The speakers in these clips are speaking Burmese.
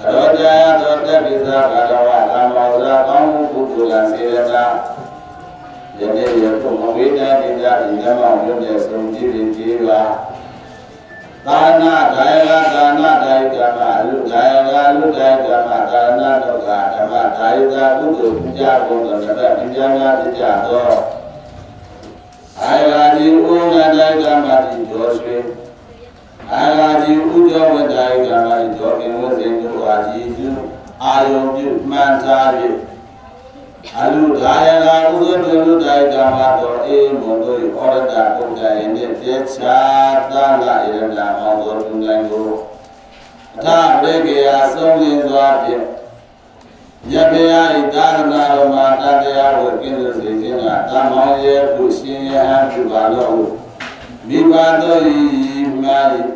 ရောကြရသောတပိသကာရဝဓမ္မောဇာကောင်းမှုပုဂ္ဂိုလ်စေရနာယနေ့ယခုမဝိတ္တတိတဤဓမ္မမြို့နယ်ဆုံးကြည်ကြည်ပါသာနာဒါယကသာနာဒါယကမအလုဒါယကအလုဒါယကမသာနာဒုက္ခဓမ္မဒါယကကုသိုလ်ပူဇာဘုံတော်တတ်ပြင်းများဖြစ်ကြသောအာယာတိဥနဒါယကမတိဒောရွှေအာယာတိဥကြောဝဒါယကမတိဒောကင်ဝဇင်တို့အာကြည်ကျူအာယုံပြုမှန်ထား၍အလုဒါယကဥဇတုလုဒါယကမတော်အေမွန်တို့ဩရတပုဒ္ဒယနှင့်ပြေချာသာနာဣရဏမောသောသူတိုင်းကိုအထပရိကေယဆုံးလင်းစွာဖြင့်မြတ်ဗျာဤသာသနာတော်မှာတရားကိုကျင့်လို့စေခြင်းကတမောင်ရဲ့ခုရှင်ရဟန်းပြုပါတော့ဟုမိဘတို့ဤ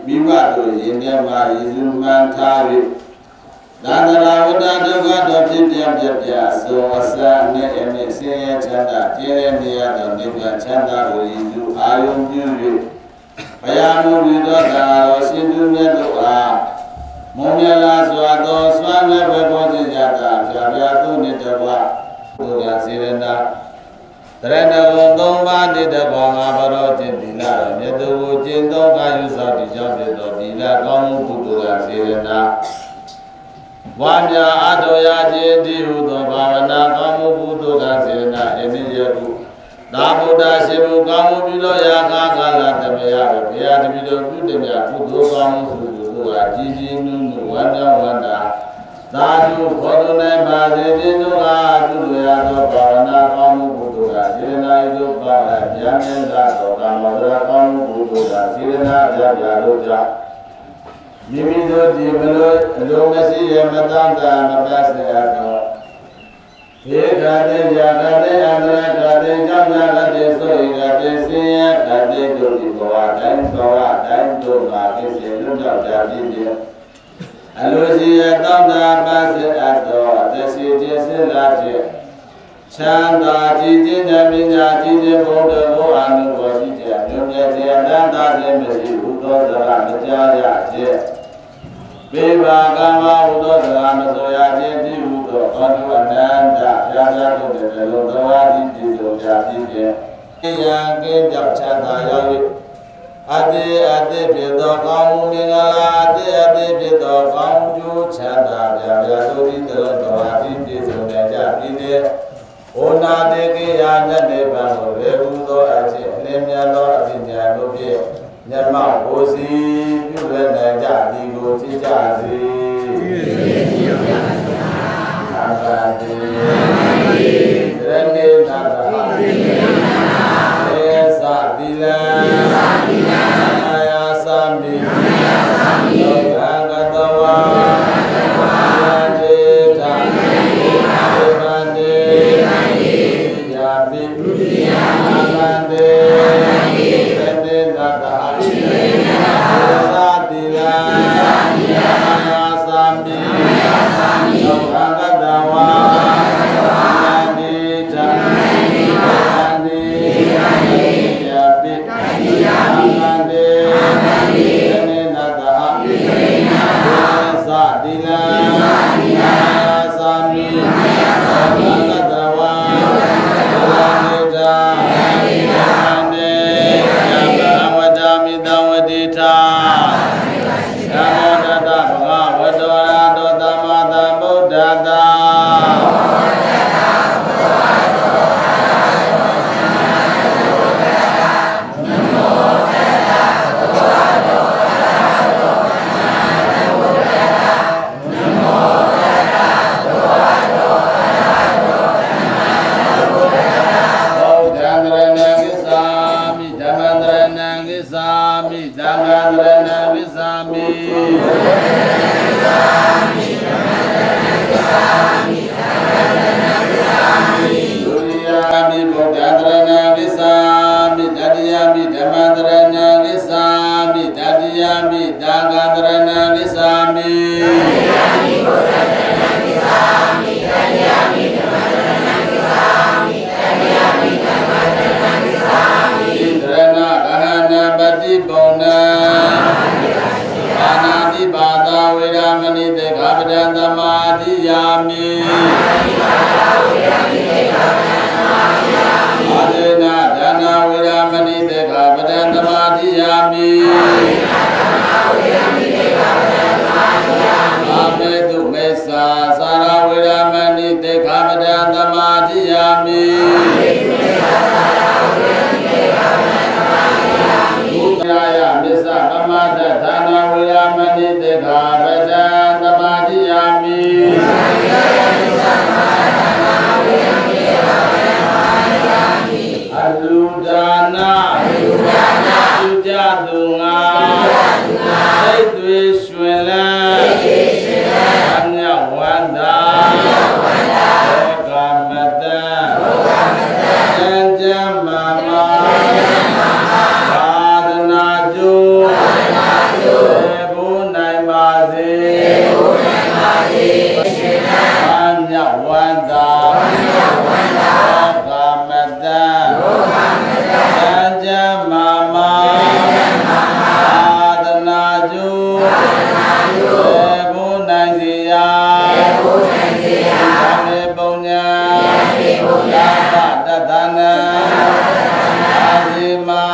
မိဘတို့ယင်တဲ့မှာယေရှုမှန်ထား၍သာသနာဝတ္တဒုက္ခတော်ဖြစ်ပြပြပြဆိုအစနဲ့အမြင့်ဆင်းရဲချမ်းသာကျင်းတဲ့နေရာတော်နိဗ္ဗာန်ချမ်းသာကိုယေရှုအာယုံပြု၍ဘုရားမူပြီးတော့သာတော်ရှင်သူမြတ်တို့အားမုံမြလာစွာသောစွမ်းမဲ့ဘဘောခြင်းကြတာဖြာဖြာသူနှင့်တကွဘုရားစေရနာတရဏဂုံသုံးပါးနှင့်တကွငါဘရောခြင်းသီလတော်မြတ်သူကိုကျင့်သောကာယုသောတိကြောင့်ဖြစ်သောသီလကောင်းမှုကုသိုလ်ကစေရနာဝါမြာအတောရခြင်းတိဟုသောဘာဝနာကောင်းမှုကုသိုလ်ကစေရနာအနိယကုသာဗုဒ္ဓရှင်မူကောင်းမှုပြုလို့ရာကာလတမယဘုရားတပည့်တော်ပြုတမြကုသိုလ်ကောင်းမှုစုစုတို့အားကြီးကြီးနုနုဝန္ဒဝန္တာသာဓုဘောဓနေပါစေခြင်းတို့အားပြုလို့ရသောဘာဝနာကောင်းမှုကုသိုလ်ကစေရနာဤသို့ပါရဗျာမြတ်သောကာမဝရကောင်းမှုကုသိုလ်ကစေရနာဗျာဗျာတို့ကြောင့်မိမိတို့ဒီမလို့အလိုမရှိရမတန်တာမပတ်စေရသောဧကတိယာကတိအန္တရကတိကြောင့်ညာကတိဆိုရကတိစင်ရကတိတို့ဒီဘဝတိုင်းတို့မှာကိစ္စလွတ်ကြောက်ကြပြီးပြအလိုရှိရတောင်းတာပတ်စေအပ်သောအသက်ရှိခြင်းစေလာခြင်းချမ်းသာကြည်ခြင်းဉာဏ်ပညာကြည်ခြင်းဘုဒ္ဓကိုအနုဘောရှိခြင်းမြို့မြတ်ခြင်းအတန်တာခြင်းမရှိဟုသောသရမကြားရခြင်းပေပါကမ္မဟုသောသရမဆိုရခြင်းတိဟုသောဘောဓအနန္တပြာပြာတို့တဲ့လုံးတော်ဝါဒီပြည်စုံကြပြီးခြင်းယံကင်းပြောက်ချမ်းသာရောက်၍အတေဖြစ်သောကောင်းမှုမင်္ဂလာအတေဖြစ်သောကောင်းကျိုးချမ်းသာပြာပြာတို့သည်တော်ဝါဒီပြည်စုံကြပြီးခြင်းဩနာတေကိယညတေပံကိုဘေဟုသောအခြင်းအလင်းမြတ်သောအပညာတို့ဖြင့်မျက်မှောက်ကိုစီပြုရနိုင်ကြသည်ကိုသိကြစေအာသာတိရဏေနာတာဧသတိလံအာယာသမိလောကကတဝါNamo tassa bhagavato arahato samma ပဒံသမာဓိယာမိအာဒေနာဒါနာဝေရမဏိတေခာပဒံသမာဓိယာမိအာမေတုမေသာသာရဝေရမဏိတေခာပဒံသမာဓိယာမိဘုဒ္ဓယမစ္ဆပမဒဌာနာဝေရမဏိတေခာပဒံသမာဓိယာမိအလူဒါနာပြုကြသူငါစိတ်တွေရွှင်လန်းအမြတ်ဝန္တာဘောဂမတံကျမ်းကျမ်းမာမာသာသနာကျိုးဘုနိုင်ပါစေအမြတ်ဝန္တာဘောဂမတံကျမ်းမာမာသာသနာကျိုးဘုနိုင်စေရာသေပုံညာသာတတနာအာဇိမာ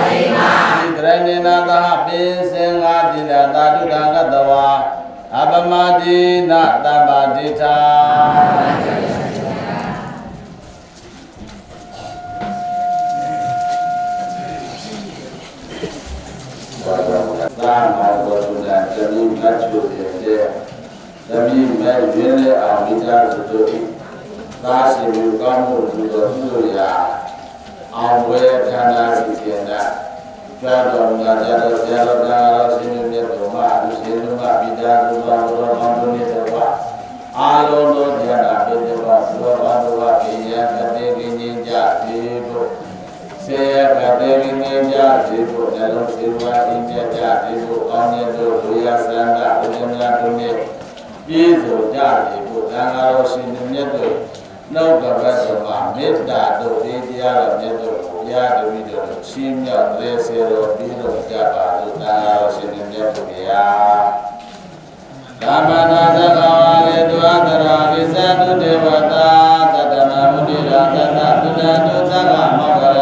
ဣတရဏေနသဟပိစင်္ဃာတိလသာတုဒံကတဝါအပမတိနတမ္ပါတိထာသာမောဘုရားတမိမတ်ချုပ်တဲ့တမိမဲ့ရင်းတဲ့အာမိသားတို့သာရှိမှုကောင်းမှုတို့ရာအောင်ဝဲဌာနစီစဉ်တာကျွမ်းတော်မူကြတဲ့ဆရာတော်များရှင်မြတ်တော်မှာအရှင်တို့ကပိဒါတို့ဘာတော်ကောင်းတို့နဲ့တော့အာလုံးတို့တရားနာပိတဲ့ဘာသောဘာတို့ကပိယံတတိကိဉ္စကြဒီတို့ဆေယကတိကိဉ္စကြဒီတို့လည်းလုံးစေဝါအင်းကြဒီတို့ကောင်းတဲ့တို့ဝိယသန္တာဥဒ္ဒနာတို့နဲ့ပြည့်စုံကြသည်ဘုရားတော်ရှင်မြတ်တို့နှုတ်ကပတ်တော်မှာမေတ္တာတို့ဒီတရားတော်မြတ်တို့ဘုရားတပည့်တို့ချီးမြှောက်လဲစေတော်ပြီးတော့ကြပါလို့သာတော်ရှင်မြတ်တို့ဘုရားဓမ္မနာသကဝါလေသူအတရာဝိသတုဒေဝတာတတမမုနိရာတတသုတတုသကမောကရ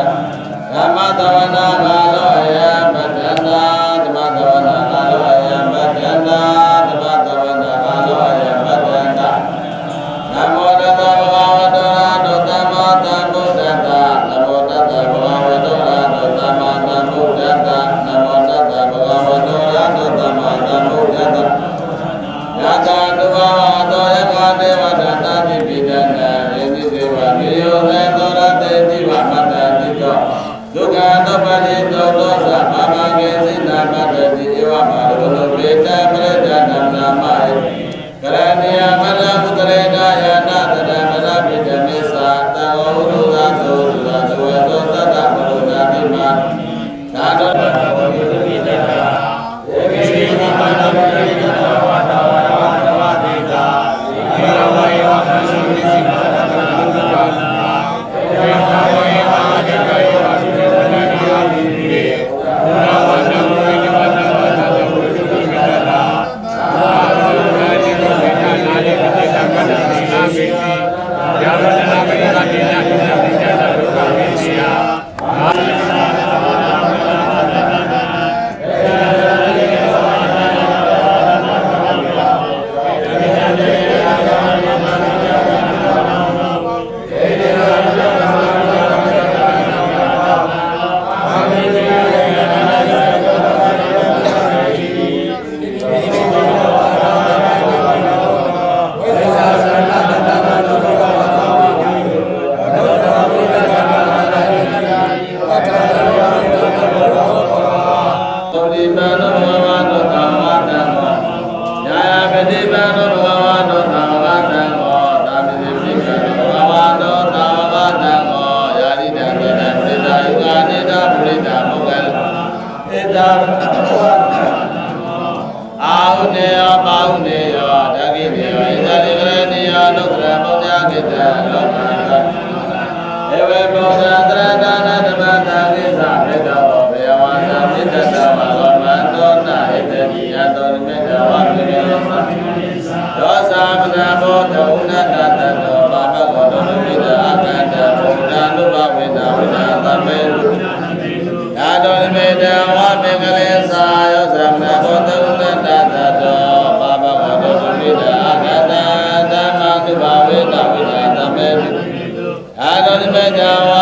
ဓမ္မတဝနာကာလောယပတ္တနာဓမ္မတဝနာကာလောယပတ္တနာဓမ္မတဝနာကာလောယပတ္တနာနမောတတဗုဒ္ဓဝတ္တရာတုသမ္မာသမ္ဗုဒ္ဓတ္တနမောတတဗုဒ္ဓဝတ္တရာတုသမ္မာသမ္ဗုဒ္ဓတ္တနမောတတဗုဒ္ဓဝတ္တရာတုသမ္မာသမ္ဗုဒ္ဓတ္တယတတုဝ Namo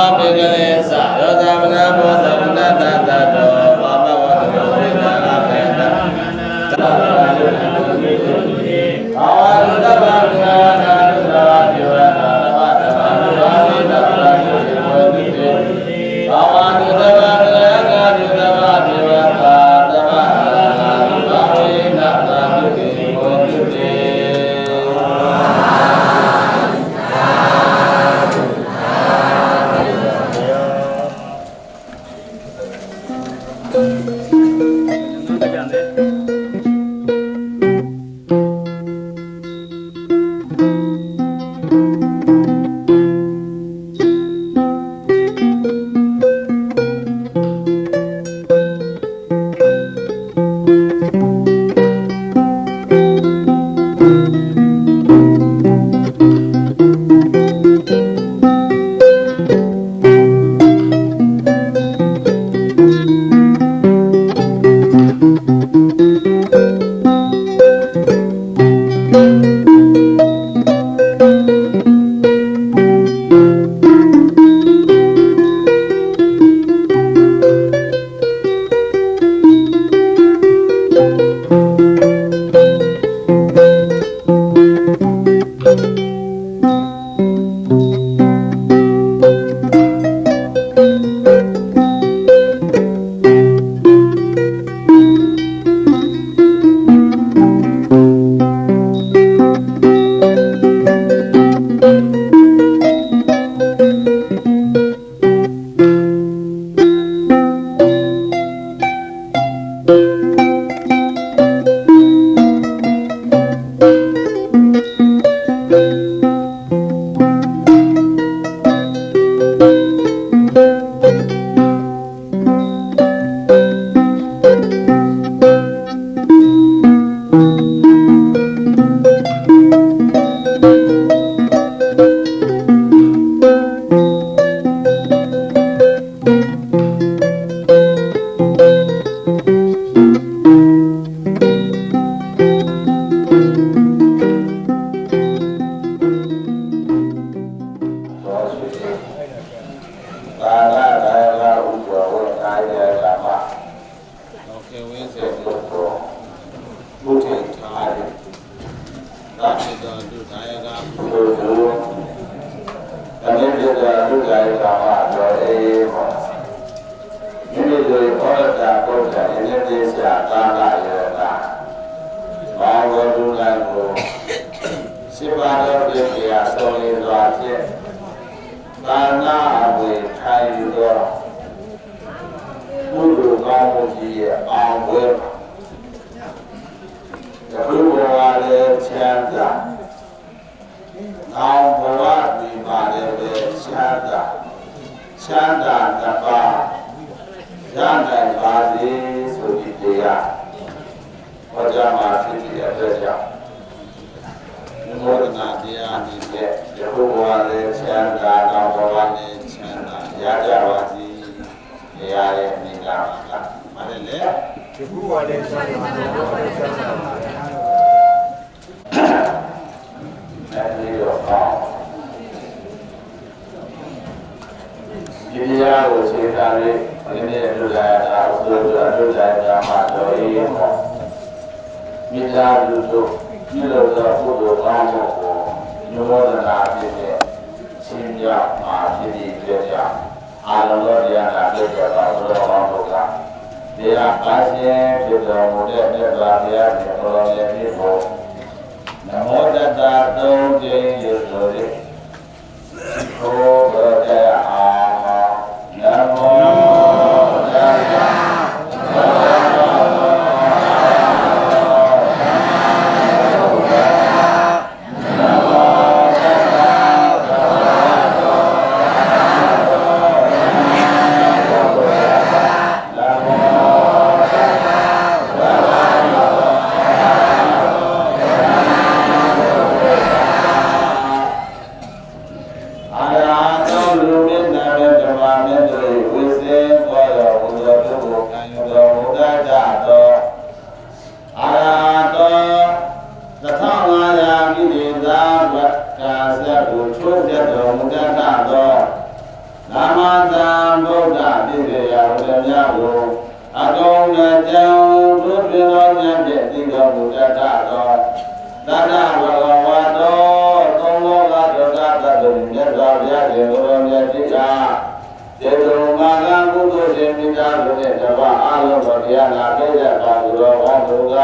သားတို့နဲ့တပါးအားလုံးတော်တရားနာခဲ့ကြပါသူတော်ကောင်းတို့က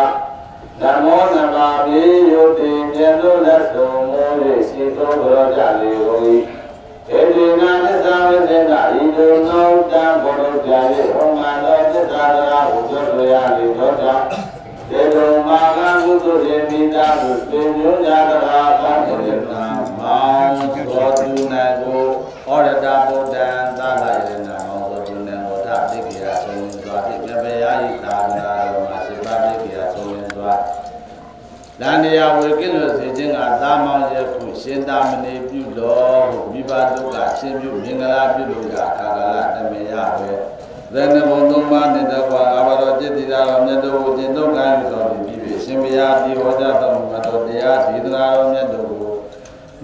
နမောနမပြေယုတိမြတ်တို့လက်ဆုံးမိုး၍ရှိသောကြောကြလေကုန်၏ေဒီနာသစ္စာဝိသေကဤသို့သောတံဘောဓကြာ၏ဟောမှန်သောသစ္စာတရားဟုပြောဆိုရလေသောကြောင့်ဒေတုံမာကကုသိုလ်ရှင်မိသားစုဆွေမျိုးများတရားကောင်းတဲ့နာမောင်သောသူနာကိုဩရတဗုဒ္ဓံသာလယနာမောင်သောသူနာကိုသတိကိယဆုံးစွာဖြင့်ပြပယဤသာနာတော်မှာစေပါတိကိယဆုံးစွာလန္တရားဝေကင်းလို့စေခြင်းကသာမောင်ရဲ့ခုရှင်သာမဏေပြုတော်ဟုမိဘတို့ကရှင်ပြုမင်္ဂလာပြုလို့ရခါကလတမေယပဲသနဘုံသုံးပါးနဲ့တကွာအဘတော်จิตတိသာတော်မြတ်တို့ကိုကျင့်သုံးကြရတော်ပြီးပြီရှင်ဘုရားဒီဟောကြားတော်မူသောတရားဒေသနာတော်မြတ်တို့ကို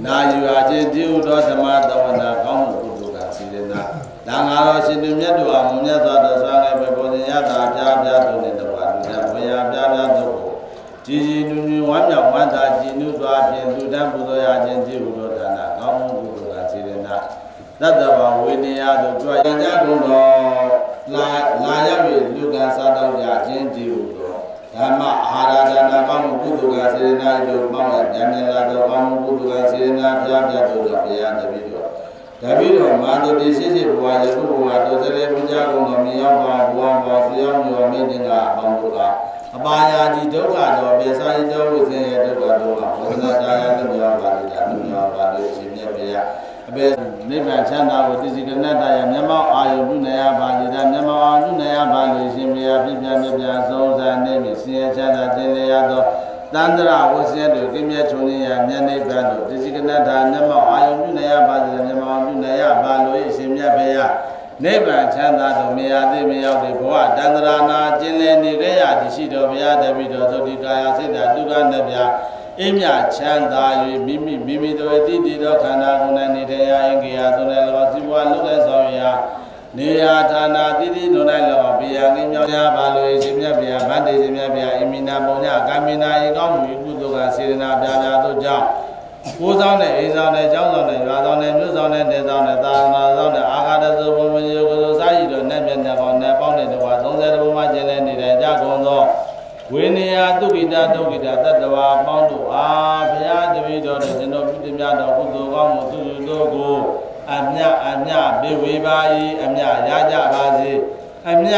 နာယူအခြင်းဒီဟုသောဓမ္မသဝနာကောင်းမှုကုသိုလ်ကစီရနာဒါငါတော်ရှင်သူမြတ်တို့အားမမြတ်စွာသောဆွမ်းငယ်ပဲပုံစံရတာပြားပြားတို့နဲ့တကွာလူကြဘုရားပြားပြားတို့ကိုကြည်ကြည်နူးနူးဝမ်းမြောက်ဝမ်းသာကြည်နူးစွာဖြင့်လူတန်းပူဇော်ရခြင်းဒီဟုသောဒါနကောင်းမှုကုသိုလ်ကစီရနာသတ္တဝါဝိနည်းတို့ကြွရင်ကြကုန်တော်လာရောက်၍လူကစားတော်ရခြင်းဒီဟုသောဓမ္မအာဟာရဒါနကောင်းမှုကုသိုလ်ကစေရနာတို့ပေါင်းရဉာဏ်လာသောကောင်းမှုကုသိုလ်ကစေရနာဘုရားပြတ်တို့ဘုရားတပည့်တော်မာတို့တိရှိရှိဘဝယခုဘဝတို့စလေဘုရားကုံတော်မြတ်ဘဝဘဝဘောဆရာမျိုးမိတင်ကအပေါင်းတို့ကအပါယာတိဒုက္ခတော်ပေစာရိတောဝိဇ္ဇေဒုက္ခတော်ကဝေဒနာတရားနှမြောပါလိတာနှမြောပါလို့ရှင်မြတ်ဘုရားအပေနိဗ္ဗာန်ချမ်းသာကိုသိစိကနတ္တယမျက်မှောက်အာယုပြုနေရပါလိတာမျက်မှောက်အာယုပြုနေရပါလို့ရှင်ဘုရားပြည့်ပြည့်ပြည့်ဆုံးစံနေပြီဆင်းရဲချမ်းသာခြင်းလေရသောတန္တရဝဆင်းတို့ကိမြဲချုံနေရမြတ်နိဗ္ဗာန်တို့သိစိကနတ္တမျက်မှောက်အာယုပြုနေရပါလိတာမျက်မှောက်ပြုနေရပါလို့ရှင်မြတ်ဘုရားနိဗ္ဗာန်ချမ်းသာတော်မရသေးမရောက်တဲ့ဘဝတန္တရာနာကျင်လည်နေခဲ့ရသည်ရှိတော်ဘုရားတပည့်တော်သုတိကာယစိတ်ဓာတုကနဗျာအိမြချမ်းသာ၍မိမိတို့အတိတည်သောခန္ဓာကိုယ်၌နေတရားအင်္ဂေယသို့လည်းလောစီဘဝလုတဲ့ဆောင်ရာနေရာဌာနတိတိတို့၌လောဘယငင်းမြောင်းရပါလို့ရှင်မြတ်ဗျာဗတ္တိရှင်မြတ်ဗျာအိမိနာပုံညကာမိနာဧကောင်းမူကုသိုလ်ကစေရနာပြာပြာတို့ကြောင့်ကိုးဆောင်တဲ့အိမ်ဆောင်တဲ့ကျောင်းဆောင်တဲ့ရွာဆောင်တဲ့မြို့ဆောင်တဲ့နေဆောင်တဲ့သာသနာဆောင်တဲ့အာဃာတသုဘုံမယောကိုစာရည်တို့နဲ့မျက်နှာကောင်းနဲ့ပေါင်းတဲ့တဝါ30ဘုံမှာကျင်းလဲနေတဲ့ကြကုန်သောဝိနည်းသုခိတာဒုက္ခိတာတတ္တဝါပေါင်းတို့အားဘုရားတပည့်တော်တို့ကျွန်တော်ပြုမြတ်တော်ကုသိုလ်ကောင်းမှုသူတို့ကိုအမြပေးဝေပါ၏အမြရကြပါစေအမြ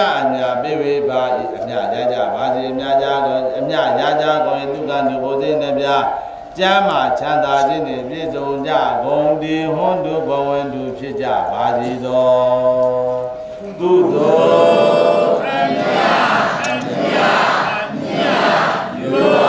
ပေးဝေပါ၏အမြရကြပါစေအမြရကြကုန်သူကတို့ကိုသိနေပြကျမ်းမာချမ်းသာခြင်းနှင့်ပြည့်စုံကြကုန်ဒီဟွန်းတို့ဘဝင်သူဖြစ်ကြပါစေသောကုသိုလ်အမြယော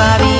ပါပြီ